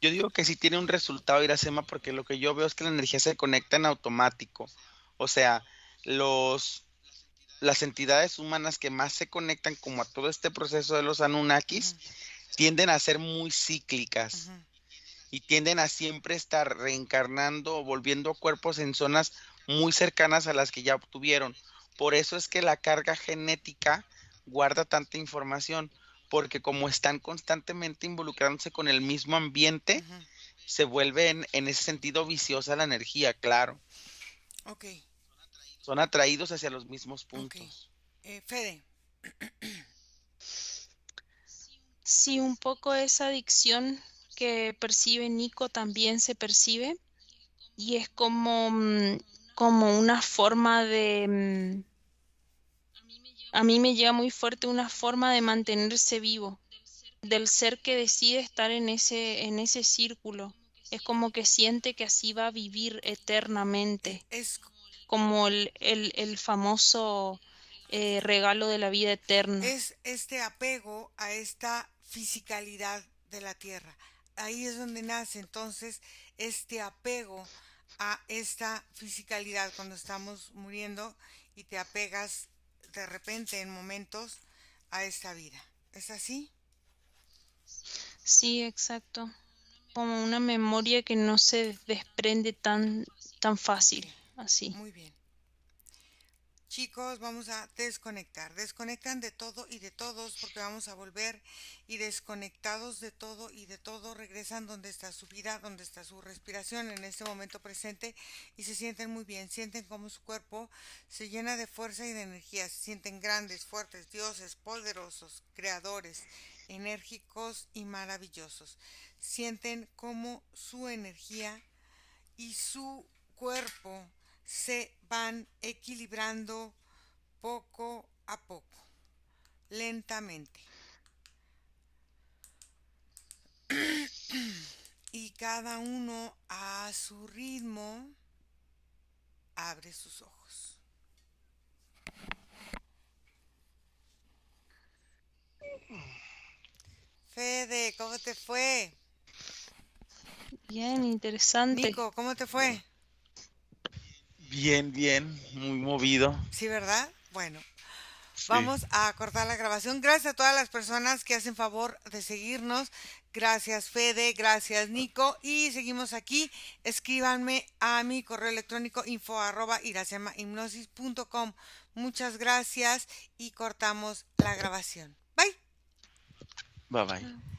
Yo digo que sí tiene un resultado Iracema porque lo que yo veo es que la energía se conecta en automático. O sea, los, las entidades humanas que más se conectan como a todo este proceso de los Anunnakis Ujú, tienden a ser muy cíclicas ujú. y tienden a siempre estar reencarnando o volviendo a cuerpos en zonas muy cercanas a las que ya obtuvieron. Por eso es que la carga genética guarda tanta información, porque como están constantemente involucrándose con el mismo ambiente, Ujú. se vuelve en ese sentido viciosa la energía, claro. Ok, Son atraídos hacia los mismos ok. puntos. Fede. Sí, un poco esa adicción que percibe Nico también se percibe y es como una forma a mí me llega muy fuerte una forma de mantenerse vivo, del ser que decide estar en ese círculo. Es como que siente que así va a vivir eternamente, Es, como el famoso regalo de la vida eterna. es este apego a esta fisicalidad de la tierra. Ahí es donde nace entonces este apego a esta fisicalidad cuando estamos muriendo y te apegas de repente en momentos a esta vida. ¿Es así? Sí, exacto. Como una memoria que no se desprende tan Ok, fácil, así. muy bien. Chicos, vamos a desconectar. Desconectan de todo y de todos porque vamos a volver y desconectados de todo y de todo regresan donde está su vida, donde está su respiración en este momento presente y se sienten muy bien. Sienten como su cuerpo se llena de fuerza y de energía. Se sienten grandes, fuertes, dioses, poderosos, creadores, enérgicos y maravillosos. Sienten como su energía y su cuerpo se van equilibrando poco a poco, lentamente. Y cada uno a su ritmo abre sus ojos. Fede, ¿cómo te fue? Bien, interesante. Nico, ¿cómo te fue? Bien, bien, muy movido. ¿Sí, verdad? Bueno, Vamos a cortar la grabación. Gracias a todas las personas que hacen favor de seguirnos. Gracias Fede, gracias Nico. Y seguimos aquí. Escríbanme a mi correo electrónico info@iracemahipnosis.com. Muchas gracias y cortamos la grabación. Bye. Bye bye.